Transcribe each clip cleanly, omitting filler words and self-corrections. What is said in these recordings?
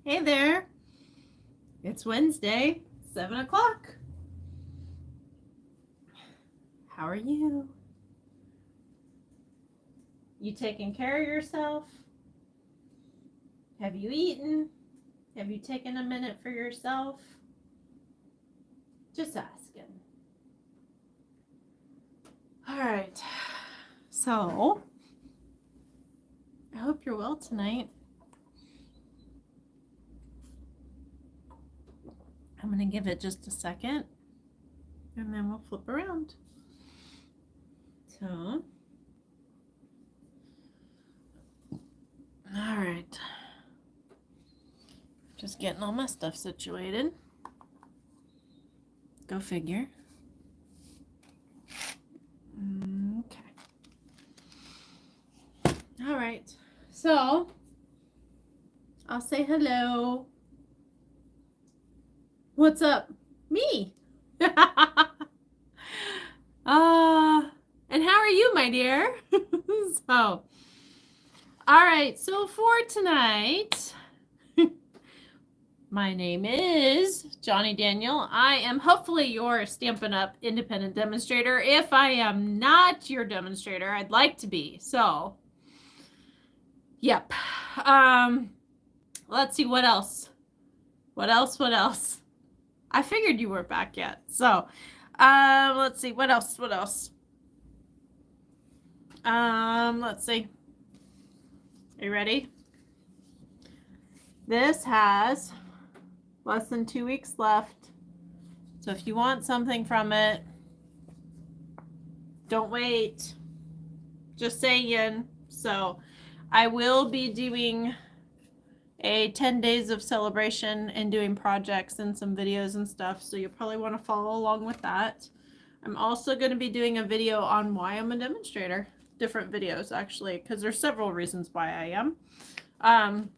Hey there. It's Wednesday, 7 o'clock. How are you? You taking care of yourself? Have you eaten? Have you taken a minute for yourself? Just asking. All right. So, I hope you're well tonight. I'm going to give it just a second, and then we'll flip around. So, all right. Just getting all my stuff situated. Go figure. Okay. All right. So, I'll say hello. What's up? Me. And how are you, my dear? So, all right. So for tonight, my name is Johnny Daniel. I am hopefully your Stampin' Up! Independent demonstrator. If I am not your demonstrator, I'd like to be. So, yep. Let's see what else. What else? I figured you weren't back yet. So, let's see. What else? Let's see. Are you ready? This has less than 2 weeks left. So if you want something from it, don't wait. Just saying. So I will be doing a 10 days of celebration and doing projects and some videos and stuff. So you'll probably want to follow along with that. I'm also going to be doing a video on why I'm a demonstrator. Different videos, actually, because there's several reasons why I am.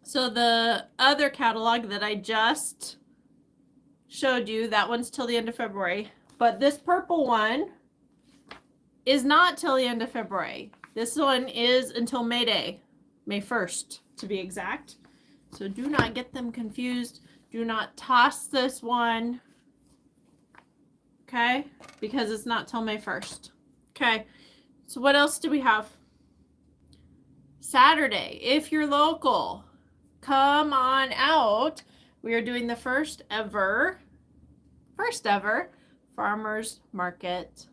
So the other catalog that I just showed you, that one's till the end of February. But this purple one is not till the end of February. This one is until May 1st to be exact. So do not get them confused. Do not toss this one. Okay? Because it's not till May 1st. Okay. So what else do we have? Saturday, if you're local, come on out. We are doing the first ever farmers market.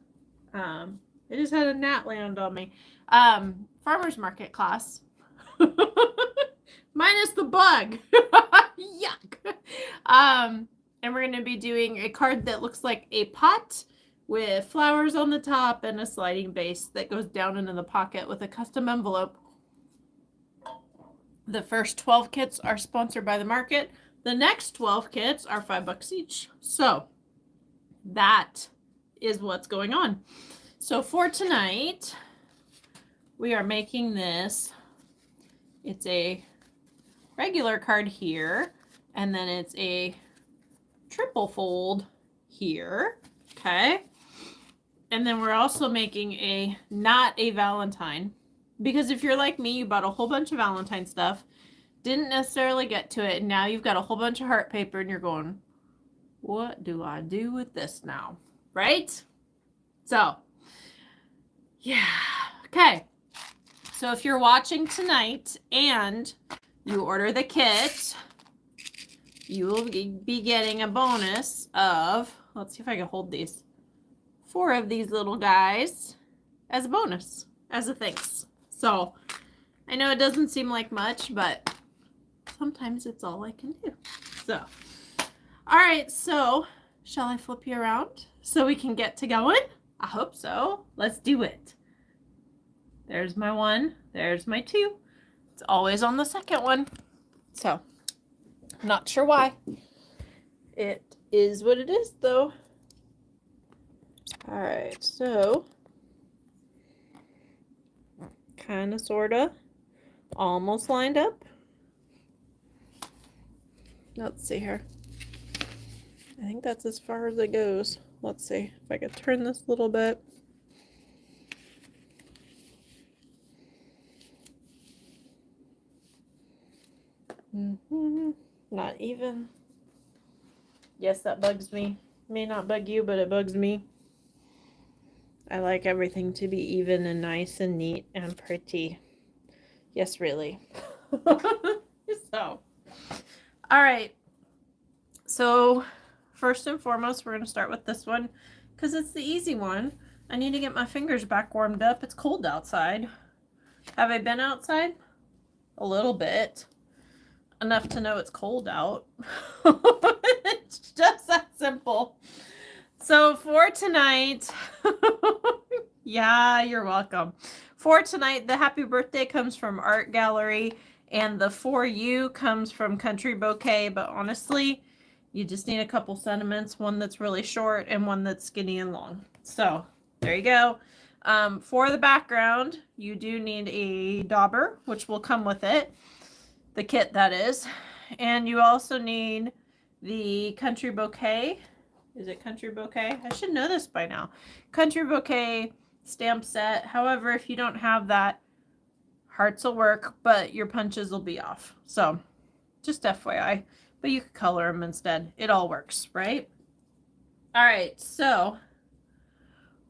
I just had a gnat land on me. Farmers market class. Minus the bug. Yuck. And we're going to be doing a card that looks like a pot with flowers on the top and a sliding base that goes down into the pocket with a custom envelope. The first 12 kits are sponsored by the market. The next 12 kits are $5 each. So that is what's going on. So for tonight, we are making this. It's a regular card here, and then it's a triple fold here. Okay. And then we're also making not a Valentine. Because if you're like me, you bought a whole bunch of Valentine stuff, didn't necessarily get to it, and now you've got a whole bunch of heart paper, and you're going, what do I do with this now? Right? So, yeah. Okay. So if you're watching tonight and you order the kit, you will be getting a bonus of, let's see if I can hold these, 4 of these little guys as a bonus, as a thanks. So I know it doesn't seem like much, but sometimes it's all I can do. So, all right, so shall I flip you around so we can get to going? I hope so. Let's do it. There's my 1. There's my 2. It's always on the second one. So, not sure why. It is what it is, though. All right, so kind of, sort of, almost lined up. Let's see here. I think that's as far as it goes. Let's see if I could turn this a little bit. Not even. Yes, that bugs me. May not bug you, but it bugs me. I like everything to be even and nice and neat and pretty. Yes, really. So, all right. So, first and foremost, we're going to start with this one because it's the easy one. I need to get my fingers back warmed up. It's cold outside. Have I been outside? A little bit. Enough to know it's cold out. It's just that simple. So for tonight, yeah, you're welcome. For tonight, the happy birthday comes from Art Gallery and the For You comes from Country Bouquet. But honestly, you just need a couple sentiments, one that's really short and one that's skinny and long. So there you go. For the background, you do need a dauber, which will come with it. The kit, that is. And you also need the Country Bouquet. Is it Country Bouquet? I should know this by now. Country Bouquet stamp set. However, if you don't have that, hearts will work, but your punches will be off. So just FYI. But you could color them instead. It all works, right? All right, so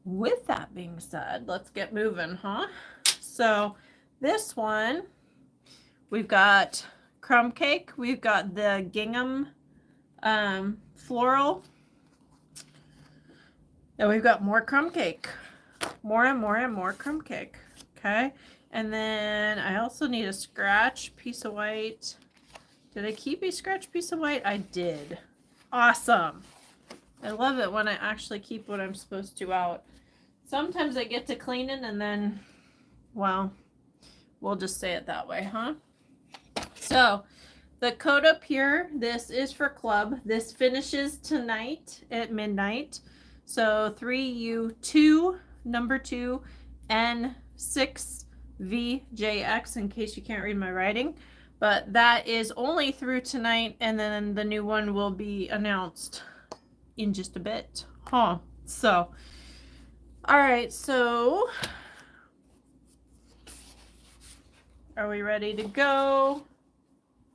with that being said, let's get moving, huh? So this one, we've got crumb cake. We've got the gingham floral. And we've got more crumb cake. More and more and more crumb cake. Okay. And then I also need a scratch piece of white. Did I keep a scratch piece of white? I did. Awesome. I love it when I actually keep what I'm supposed to out. Sometimes I get to cleaning and then, well, we'll just say it that way, huh? So the code up here, this is for club. This finishes tonight at midnight. So 3U2, number 2, N6VJX, in case you can't read my writing. But that is only through tonight, and then the new one will be announced in just a bit. Huh. So, all right, so are we ready to go?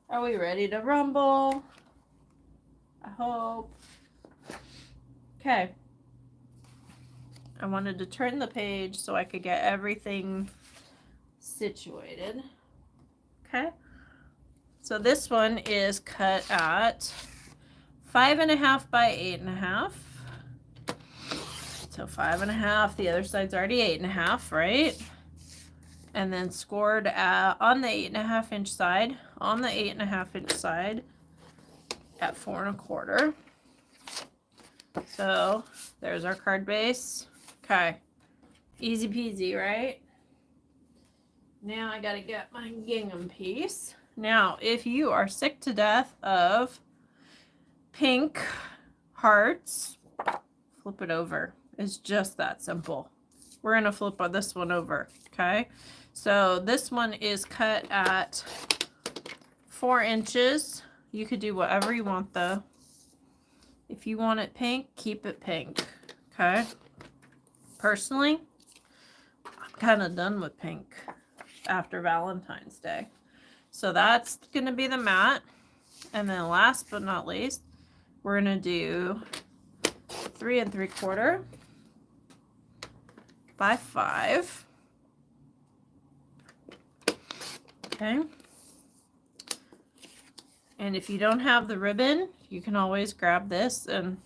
Are we ready to rumble? I hope. Okay. I wanted to turn the page so I could get everything situated. Okay. So this one is cut at 5.5 by 8.5. So 5.5. The other side's already 8.5, right? And then scored on the 8.5 inch side, on the 8.5 inch side at 4.25. So there's our card base. Okay. Easy peasy, right? Now I gotta get my gingham piece. Now, if you are sick to death of pink hearts, flip it over. It's just that simple. We're going to flip this one over, okay? So this one is cut at 4 inches. You could do whatever you want, though. If you want it pink, keep it pink, okay? Personally, I'm kind of done with pink after Valentine's Day. So that's going to be the matte. And then last but not least, we're going to do 3 3/4 by 5. Okay. And if you don't have the ribbon, you can always grab this and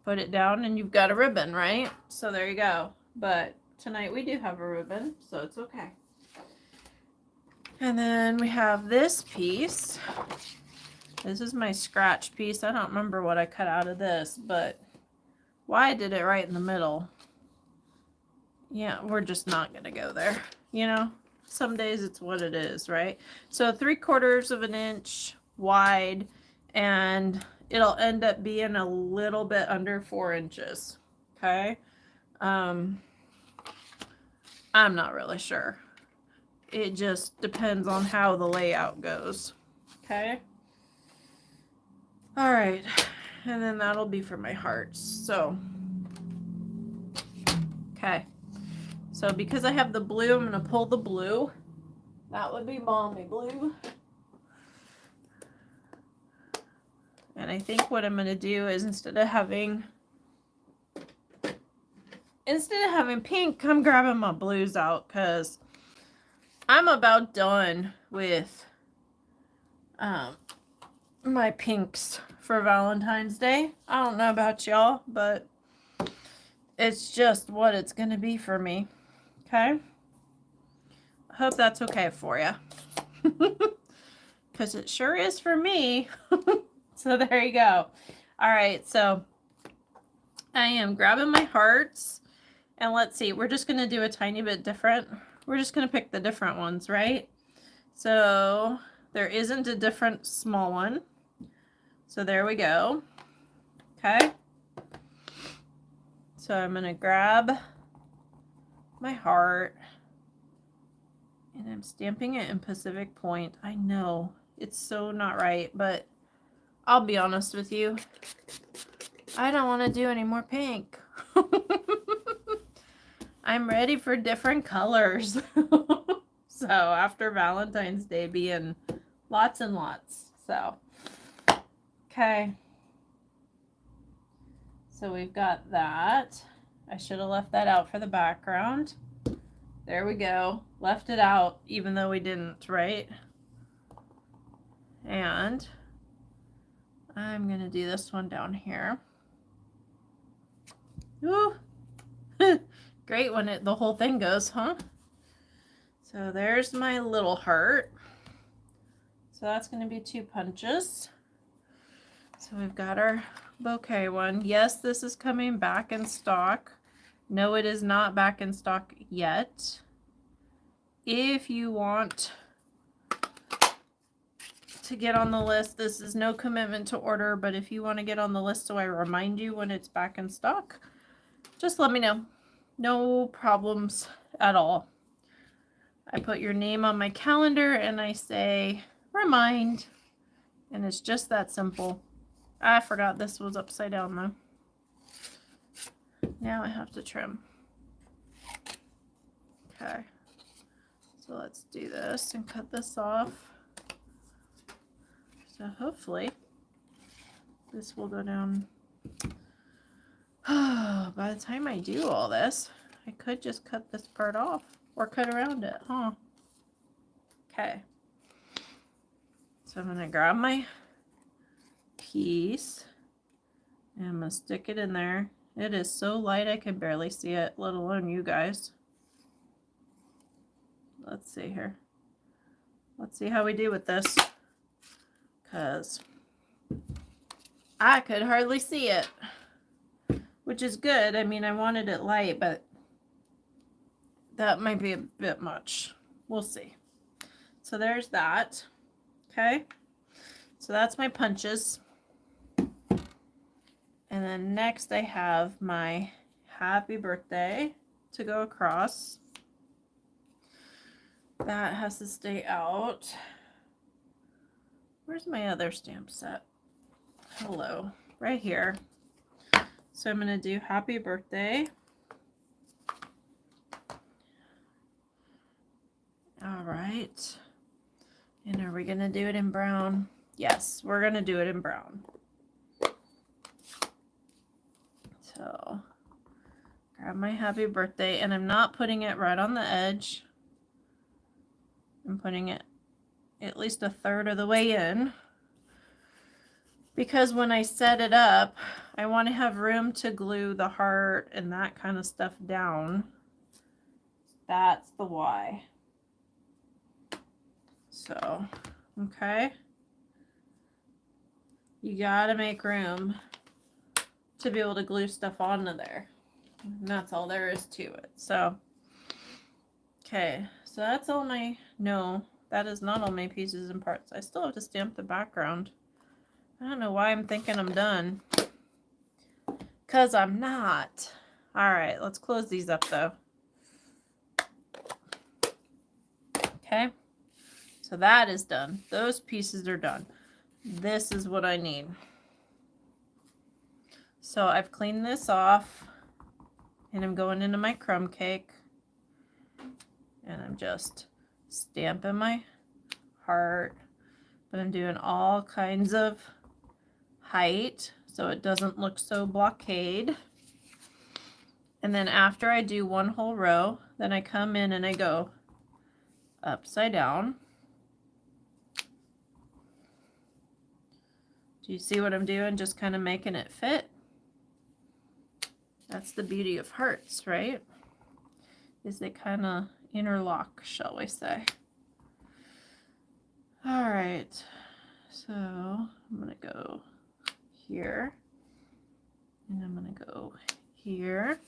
put it down and you've got a ribbon, right? So there you go. But tonight we do have a ribbon, so it's okay. And then we have this piece. This is my scratch piece. I don't remember what I cut out of this, but why I did it right in the middle. Yeah, we're just not going to go there. You know, some days it's what it is, right? So 3/4 of an inch wide, and it'll end up being a little bit under 4 inches. Okay. I'm not really sure. It just depends on how the layout goes. Okay. All right. And then that'll be for my hearts. So, okay. So because I have the blue, I'm going to pull the blue. That would be balmy blue. And I think what I'm going to do is instead of having pink, I'm grabbing my blues out because I'm about done with my pinks for Valentine's Day. I don't know about y'all, but it's just what it's going to be for me. Okay? I hope that's okay for you. Because it sure is for me. So there you go. All right, so I am grabbing my hearts. And let's see, we're just going to do a tiny bit different. We're just going to pick the different ones, right? So there isn't a different small one. So there we go. Okay. So I'm going to grab my heart. And I'm stamping it in Pacific Point. I know it's so not right, but I'll be honest with you. I don't want to do any more pink. I'm ready for different colors. So after Valentine's Day being lots and lots. So, okay. So we've got that. I should have left that out for the background. There we go. Left it out even though we didn't, right? And I'm going to do this one down here. Ooh. Great when the whole thing goes, huh? So there's my little heart. So that's going to be 2 punches. So we've got our bouquet one. Yes, this is coming back in stock. No, it is not back in stock yet. If you want to get on the list, this is no commitment to order, but if you want to get on the list so I remind you when it's back in stock, just let me know. No problems at all. I put your name on my calendar and I say remind, and it's just that simple. I forgot this was upside down though. Now I have to trim. Okay, so let's do this and cut this off. So hopefully this will go down. By the time I do all this, I could just cut this part off or cut around it, huh? Okay. So I'm going to grab my piece and I'm going to stick it in there. It is so light I can barely see it, let alone you guys. Let's see here. Let's see how we do with this, because I could hardly see it, which is good. I mean, I wanted it light, but that might be a bit much. We'll see. So there's that. Okay. So that's my punches. And then next I have my happy birthday to go across. That has to stay out. Where's my other stamp set? Hello, right here. So I'm going to do happy birthday. All right. And are we going to do it in brown? Yes, we're going to do it in brown. So grab my happy birthday, and I'm not putting it right on the edge. I'm putting it at least 1/3 of the way in, because when I set it up, I want to have room to glue the heart and that kind of stuff down. That's the why. So, okay. You gotta make room to be able to glue stuff onto there. And that's all there is to it. So, okay. So that's all my, no, that is not all my pieces and parts. I still have to stamp the background. I don't know why I'm thinking I'm done. Because I'm not. All right, let's close these up though. Okay. So that is done. Those pieces are done. This is what I need. So I've cleaned this off and I'm going into my crumb cake. And I'm just stamping my heart, but I'm doing all kinds of height so it doesn't look so blockade. And then after I do one whole row, then I come in and I go upside down. Do you see what I'm doing? Just kind of making it fit. That's the beauty of hearts, right? Is they kind of interlock, shall we say. All right, so I'm gonna go here, and I'm gonna go here,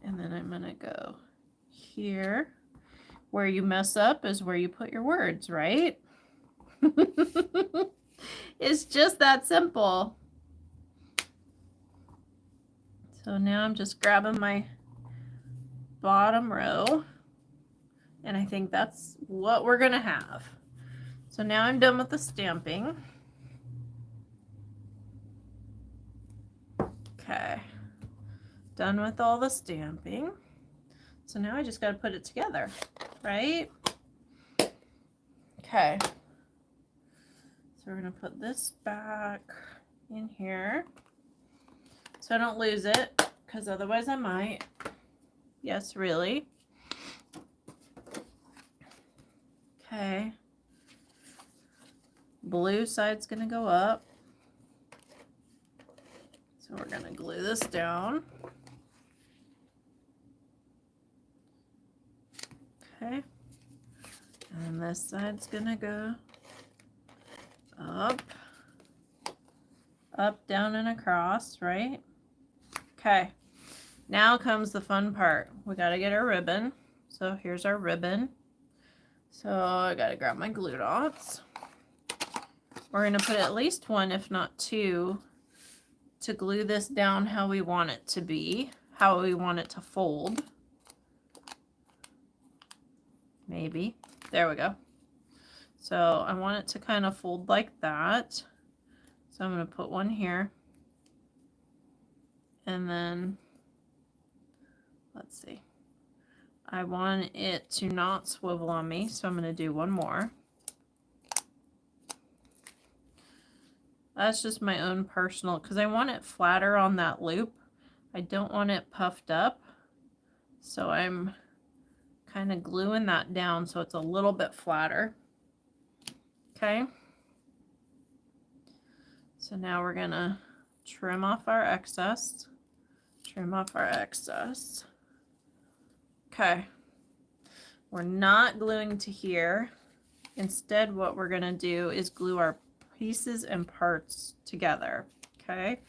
and then I'm gonna go here. Where you mess up is where you put your words, right? It's just that simple. So now I'm just grabbing my bottom row, and I think that's what we're gonna have. So now I'm done with the stamping. Okay, done with all the stamping. So now I just got to put it together, right? Okay. So we're going to put this back in here so I don't lose it, because otherwise I might. Yes, really. Okay. Blue side's going to go up. So we're going to glue this down. Okay. And this side's going to go up, up, down, and across, right? Okay. Now comes the fun part. We got to get our ribbon. So here's our ribbon. So I got to grab my glue dots. We're going to put at least one, if not two, to glue this down how we want it to be, how we want it to fold. Maybe. There we go. So I want it to kind of fold like that. So I'm going to put one here. And then, let's see. I want it to not swivel on me, so I'm going to do one more. That's just my own personal, because I want it flatter on that loop. I don't want it puffed up. So I'm kind of gluing that down so it's a little bit flatter. Okay. So now we're going to trim off our excess. Trim off our excess. Okay. We're not gluing to here. Instead, what we're going to do is glue our pieces and parts together. Okay.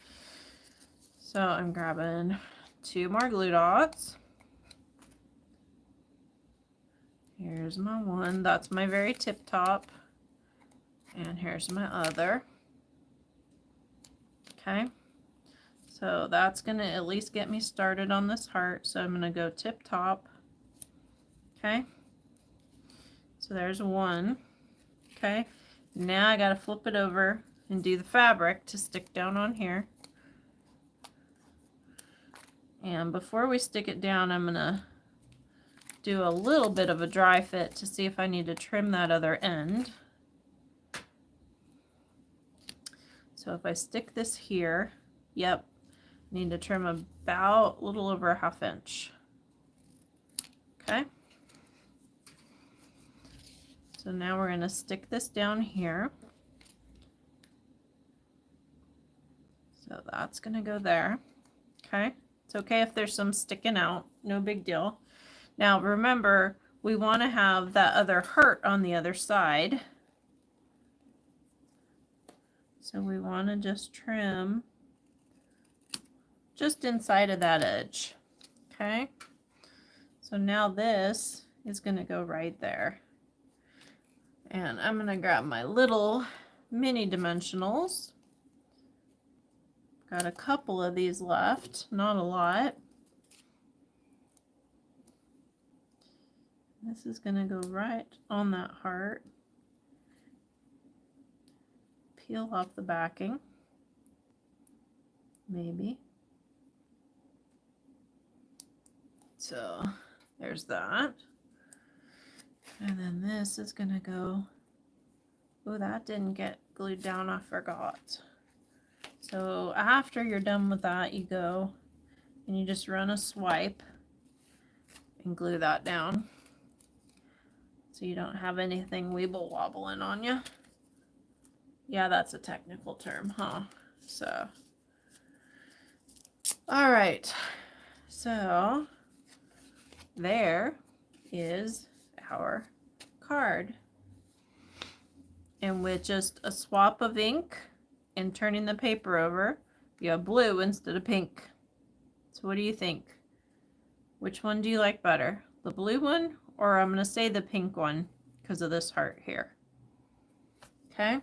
So I'm grabbing 2 more glue dots. Here's my one. That's my very tip top. And here's my other. Okay. So that's going to at least get me started on this heart. So I'm going to go tip top. Okay. So there's one. Okay. Now I got to flip it over and do the fabric to stick down on here. And before we stick it down, I'm going to do a little bit of a dry fit to see if I need to trim that other end. So if I stick this here, yep, need to trim about a little over a 1/2 inch. Okay. So now we're going to stick this down here. So that's going to go there. Okay. It's okay if there's some sticking out, no big deal. Now remember, we want to have that other heart on the other side. So we want to just trim just inside of that edge. Okay. So now this is going to go right there. And I'm going to grab my little mini dimensionals. Got a couple of these left, not a lot. This is going to go right on that heart. Peel off the backing. Maybe. So there's that. And then this is going to go Oh, that didn't get glued down, I forgot. So after you're done with that, you go and you just run a swipe and glue that down so you don't have anything weeble wobbling on you. Yeah, that's a technical term, huh? So, all right. So there is our card. And with just a swap of ink and turning the paper over, you have blue instead of pink. So what do you think? Which one do you like better? The blue one, or I'm going to say the pink one because of this heart here. Okay.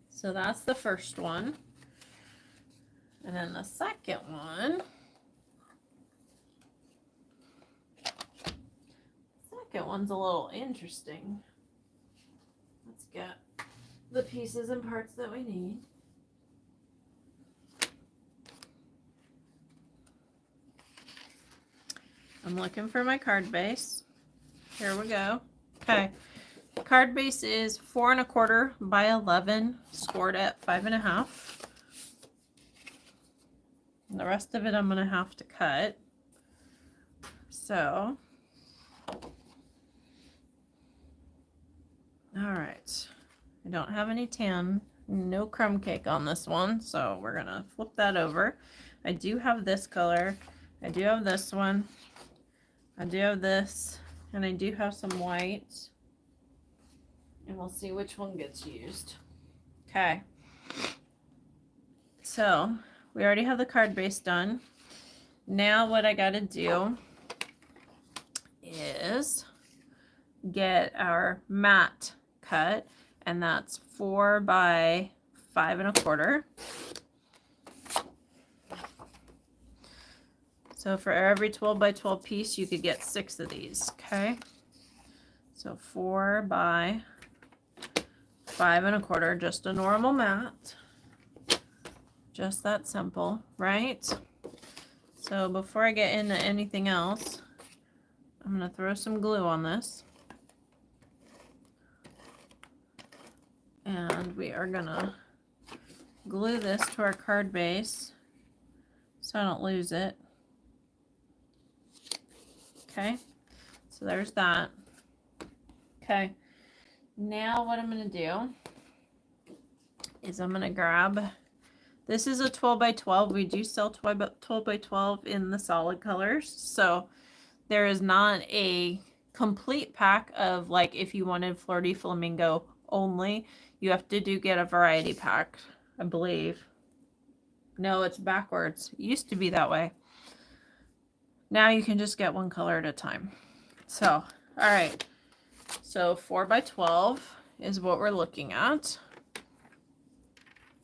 So that's the first one. And then the second one. Second one's a little interesting. Let's get the pieces and parts that we need. I'm looking for my card base. Here we go. Okay. Card base is 4 1/4 by 11, scored at 5 1/2. And the rest of it I'm going to have to cut. So, all right. I don't have any tan, no crumb cake on this one, so we're going to flip that over. I do have this color. I do have this one. I do have this, and I do have some white. And we'll see which one gets used. Okay. So, we already have the card base done. Now what I got to do is get our mat cut, and that's 4 by 5 1/4. So for every 12 by 12 piece, you could get 6 of these, okay? So 4 by 5 1/4, just a normal mat. Just that simple, right? So before I get into anything else, I'm going to throw some glue on this. And we are going to glue this to our card base so I don't lose it. Okay, so there's that. Okay, now what I'm going to do is I'm going to grab, this is a 12 by 12. We do sell 12 by 12 in the solid colors. So there is not a complete pack of, like, if you wanted Flirty Flamingo only, you have to get a variety pack, I believe. No, it's backwards. It used to be that way. Now you can just get one color at a time. So, all right. So 4 by 12 is what we're looking at.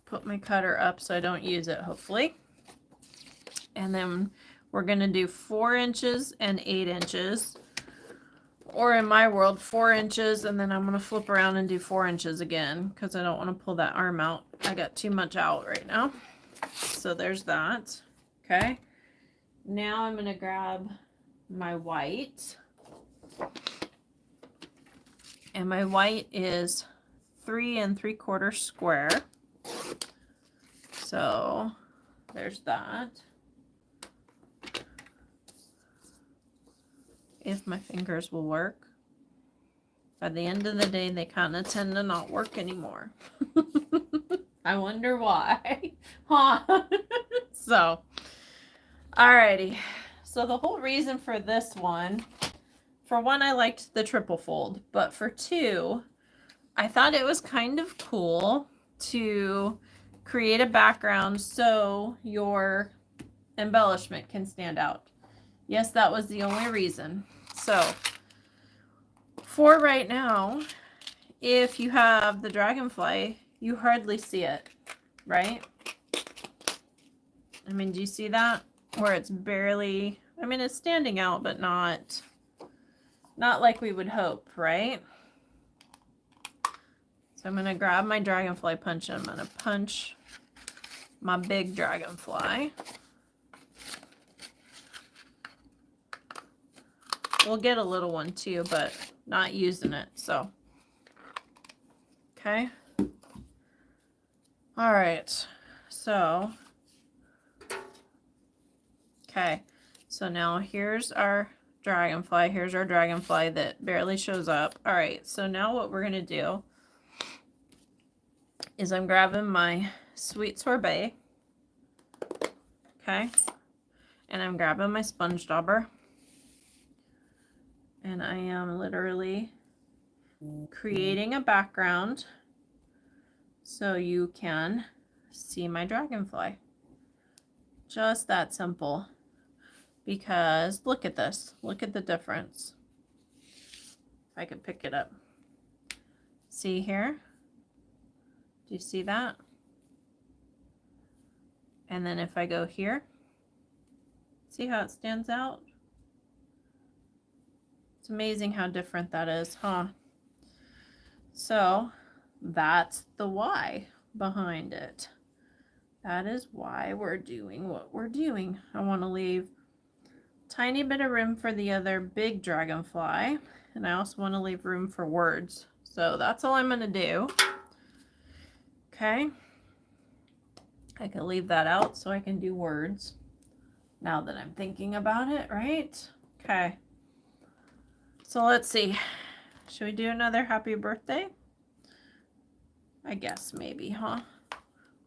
Put my cutter up so I don't use it, hopefully. And then we're going to do 4 inches and 8 inches. Or in my world, 4 inches, and then I'm going to flip around and do 4 inches again because I don't want to pull that arm out. I got too much out right now. So there's that. Okay. Now I'm going to grab my white. And my white is 3 3/4 square. So there's that. If my fingers will work. By the end of the day, they kind of tend to not work anymore. I wonder why. Huh? So, alrighty. So the whole reason for this one, for one, I liked the triple fold, but for two, I thought it was kind of cool to create a background so your embellishment can stand out. Yes, that was the only reason. So, for right now, if you have the dragonfly, you hardly see it, right? I mean, do you see that? Where it's barely, I mean, it's standing out, but not like we would hope, right? So I'm going to grab my dragonfly punch and I'm going to punch my big dragonfly. We'll get a little one too, but not using it, so. Okay. All right. So, okay. So now here's our dragonfly. Here's our dragonfly that barely shows up. All right. So now what we're going to do is I'm grabbing my sweet sorbet. Okay. And I'm grabbing my sponge dauber. And I am literally creating a background so you can see my dragonfly. Just that simple. Because look at this. Look at the difference. If I could pick it up. See here? Do you see that? And then if I go here, see how it stands out? It's amazing how different that is, huh? So that's the why behind it. That is why we're doing what we're doing. I want to leave a tiny bit of room for the other big dragonfly. And I also want to leave room for words. So that's all I'm going to do. Okay. I can leave that out so I can do words. Now that I'm thinking about it, right? Okay. So let's see. Should we do another happy birthday? I guess maybe, huh?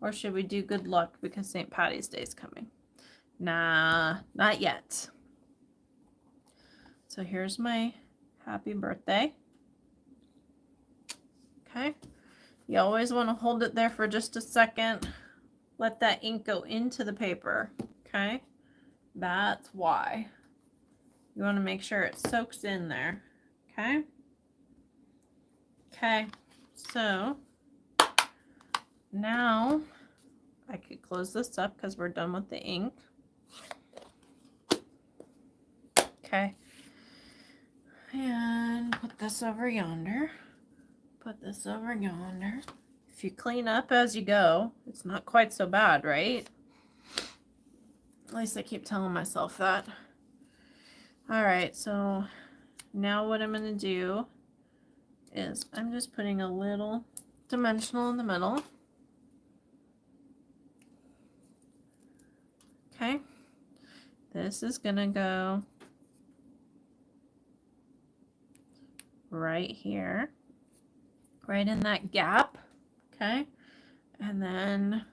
Or should we do good luck because St. Patty's Day is coming? Nah, not yet. So here's my happy birthday. Okay. You always want to hold it there for just a second. Let that ink go into the paper. Okay. That's why. You want to make sure it soaks in there. Okay. Okay. So now I could close this up because we're done with the ink. Okay. And put this over yonder. Put this over yonder. If you clean up as you go, it's not quite so bad, right? At least I keep telling myself that. All right, so now what I'm going to do is I'm just putting a little dimensional in the middle. Okay. This is going to go right here, right in that gap. Okay. And then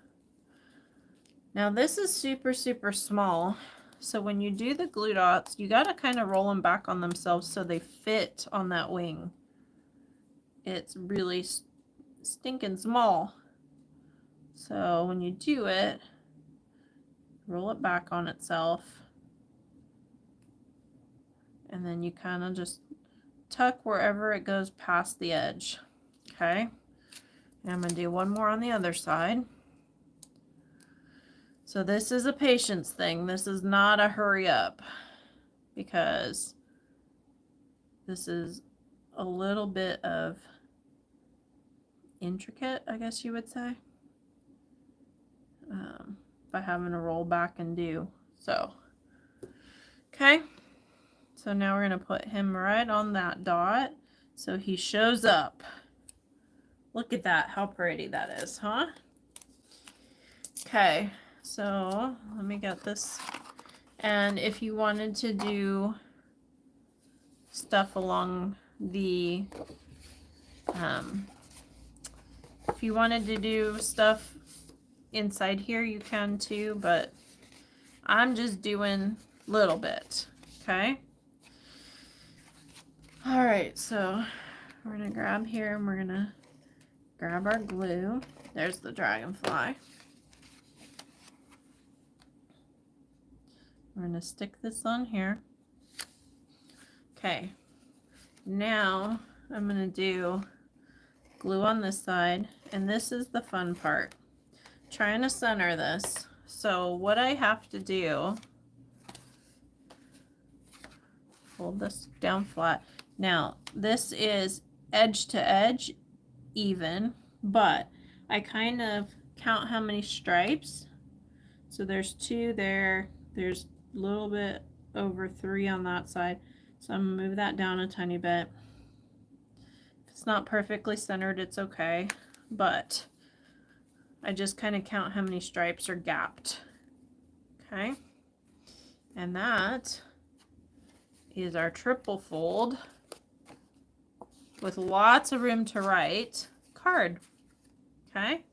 now this is super, super small. So when you do the glue dots, you got to kind of roll them back on themselves so they fit on that wing. It's really stinking small. So when you do it, roll it back on itself. And then you kind of just tuck wherever it goes past the edge. Okay. And I'm going to do one more on the other side. So this is a patience thing. This is not a hurry up because this is a little bit of intricate, I guess you would say, by having to roll back and do. So, okay. So now we're going to put him right on that dot so he shows up. Look at that, how pretty that is, huh? Okay, so let me get this. And if you wanted to do stuff along the, if you wanted to do stuff inside here, you can too, but I'm just doing a little bit, okay? All right, so we're gonna grab here and we're gonna grab our glue. There's the dragonfly. We're gonna stick this on here. Okay, now I'm gonna do glue on this side, and this is the fun part. Trying to center this. So what I have to do, hold this down flat. Now this is edge to edge even, but I kind of count how many stripes. So there's 2 there, there's a little bit over 3 on that side. So I'm gonna move that down a tiny bit. It's not perfectly centered, it's okay, but I just kind of count how many stripes are gapped. Okay, and that is our triple fold with lots of room to write card. Okay,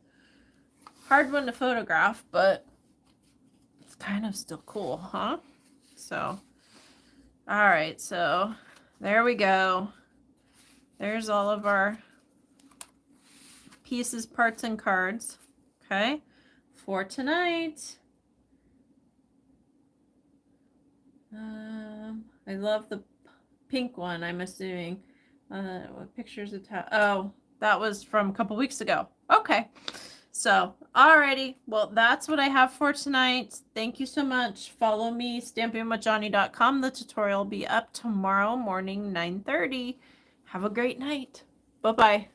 hard one to photograph, but it's kind of still cool, huh? So, all right, so there we go. There's all of our pieces, parts, and cards. Okay, for tonight. I love the pink one, I'm assuming. What pictures attached? Oh, that was from a couple weeks ago. Okay. So, alrighty. Well, that's what I have for tonight. Thank you so much. Follow me, stampingwithjohnny.com. The tutorial will be up tomorrow morning, 9:30. Have a great night. Bye-bye.